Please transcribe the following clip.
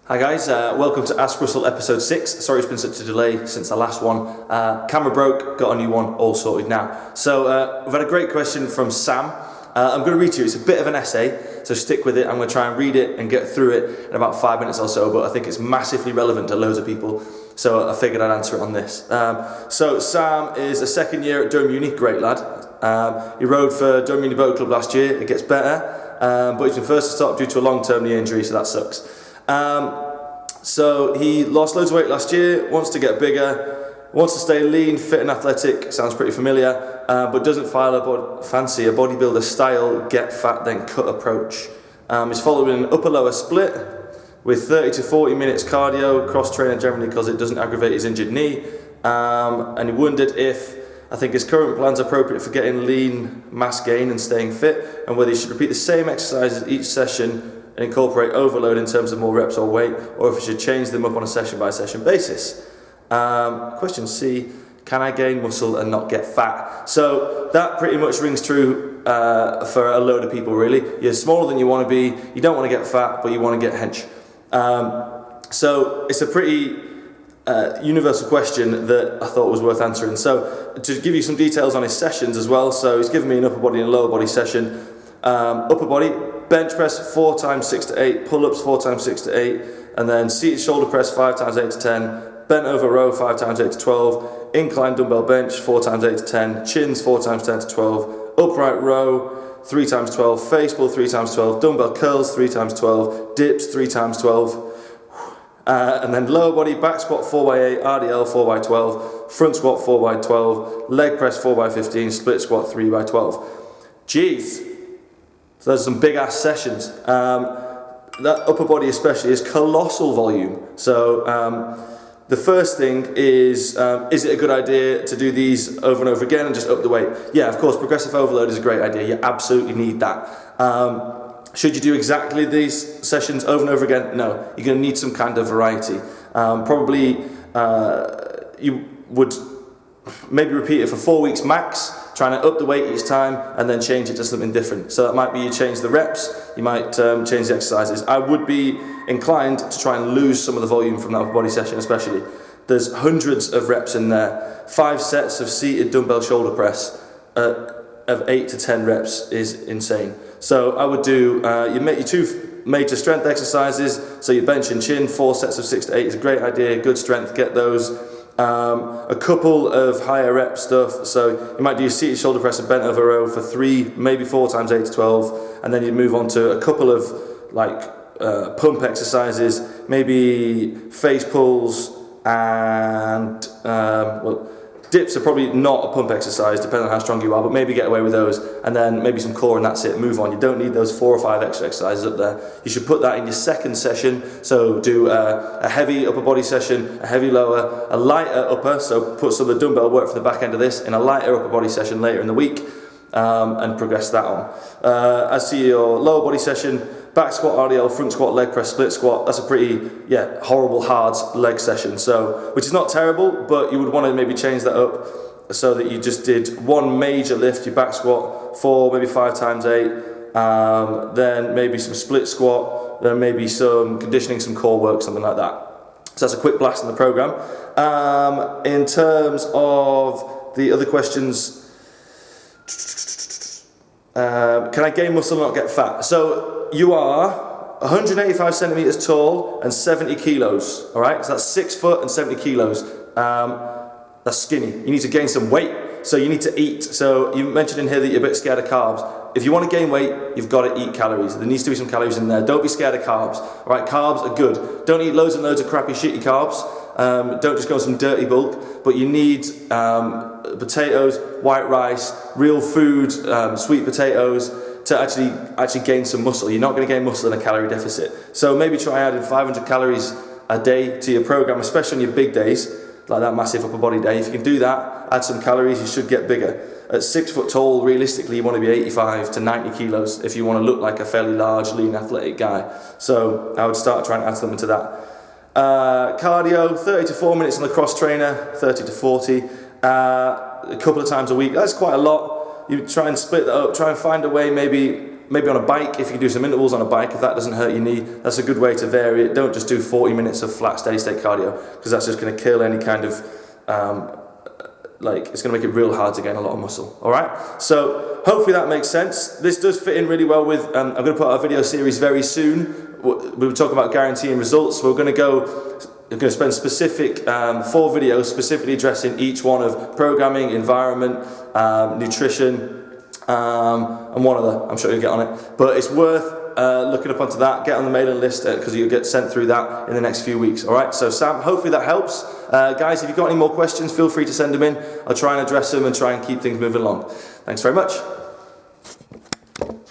Hi guys, welcome to Ask Russell episode 6. Sorry it's been such a delay since the last one. Camera broke, got a new one, all sorted now. So we've had a great question from Sam. I'm going to read to you, it's a bit of an essay, so stick with it. I'm going to try and read it and get through it in about 5 minutes or so, but I think it's massively relevant to loads of people, so I figured I'd answer it on this. So Sam is a second year at Durham Uni, great lad. He rode for Durham Uni Boat Club last year, it gets better, but he's been first to stop due to a long-term knee injury, so that sucks. So he lost loads of weight last year, wants to get bigger, wants to stay lean, fit and athletic, sounds pretty familiar, but doesn't fancy a bodybuilder style get fat then cut approach. He's following an upper lower split with 30 to 40 minutes cardio, cross trainer generally because it doesn't aggravate his injured knee, and he wondered if I think his current plan's appropriate for getting lean mass gain and staying fit, and whether he should repeat the same exercises each session and incorporate overload in terms of more reps or weight, or if we should change them up on a session by session basis. Question C, can I gain muscle and not get fat? So that pretty much rings true for a load of people really. You're smaller than you want to be, you don't want to get fat, but you want to get hench. So it's a pretty universal question that I thought was worth answering. So to give you some details on his sessions as well, so he's given me an upper body and lower body session. Upper body, bench press 4 times 6 to 8, pull-ups 4 times 6 to 8, and then seated shoulder press 5 times 8 to 10, bent over row 5 times 8 to 12, incline dumbbell bench 4 times 8 to 10, chins 4 times 10 to 12, upright row 3 times 12, face pull 3 times 12, dumbbell curls 3 times 12, dips 3 times 12, and then lower body, back squat 4x8, RDL 4x12, front squat 4x12, leg press 4x15, split squat 3x12. Jeez. So there's some big ass sessions. That upper body especially is colossal volume. So the first thing is it a good idea to do these over and over again and just up the weight? Yeah, of course, progressive overload is a great idea. You absolutely need that. Should you do exactly these sessions over and over again? No, you're going to need some kind of variety. Probably you would maybe repeat it for 4 weeks max, trying to up the weight each time and then change it to something different. So that might be you change the reps, you might change the exercises. I would be inclined to try and lose some of the volume from that upper body session especially. There's hundreds of reps in there. 5 sets of seated dumbbell shoulder press of 8 to 10 reps is insane. So I would do, you make your 2 major strength exercises, so your bench and chin, 4 sets of 6 to 8 is a great idea, good strength, get those. A couple of higher rep stuff, so you might do your seated shoulder press and bent over row for 3, maybe 4 times 8 to 12, and then you move on to a couple of pump exercises, maybe face pulls and dips are probably not a pump exercise depending on how strong you are, but maybe get away with those, and then maybe some core and that's it, move on. You don't need those 4 or 5 extra exercises up there. You should put that in your second session, so do a heavy upper body session, a heavy lower, a lighter upper, so put some of the dumbbell work for the back end of this in a lighter upper body session later in the week, and progress that on. As to your lower body session, back squat, RDL, front squat, leg press, split squat, that's a pretty, horrible, hard leg session. So, which is not terrible, but you would want to maybe change that up so that you just did 1 major lift, your back squat, 4, maybe 5 times 8, then maybe some split squat, then maybe some conditioning, some core work, something like that. So that's a quick blast in the program. In terms of the other questions, can I gain muscle and not get fat? So you are 185 centimeters tall and 70 kilos, all right? So that's 6 foot and 70 kilos. That's skinny. You need to gain some weight, so you need to eat. So you mentioned in here that you're a bit scared of carbs. If you want to gain weight, you've got to eat calories. There needs to be some calories in there. Don't be scared of carbs, all right? Carbs are good. Don't eat loads and loads of crappy, shitty carbs. Don't just go on some dirty bulk, but you need potatoes, white rice, real food, sweet potatoes, to actually gain some muscle. You're not going to gain muscle in a calorie deficit. So maybe try adding 500 calories a day to your program, especially on your big days, like that massive upper body day. If you can do that, add some calories, you should get bigger. At 6 foot tall, realistically, you want to be 85 to 90 kilos if you want to look like a fairly large, lean, athletic guy. So I would start trying to add something to that. Cardio, 30 to 4 minutes on the cross trainer, 30 to 40, a couple of times a week. That's quite a lot. You try and split that up, try and find a way maybe maybe on a bike, if you can do some intervals on a bike, if that doesn't hurt your knee, that's a good way to vary it. Don't just do 40 minutes of flat steady state cardio, because that's just going to kill any kind of, it's going to make it real hard to gain a lot of muscle. All right, so hopefully that makes sense. This does fit in really well with, I'm going to put out a video series very soon. We were talking about guaranteeing results. We're going to spend specific 4 videos specifically addressing each one of programming, environment, nutrition, and one other. I'm sure you'll get on it. But it's worth looking up onto that. Get on the mailing list because you'll get sent through that in the next few weeks. All right. So Sam, hopefully that helps. Guys, if you've got any more questions, feel free to send them in. I'll try and address them and try and keep things moving along. Thanks very much.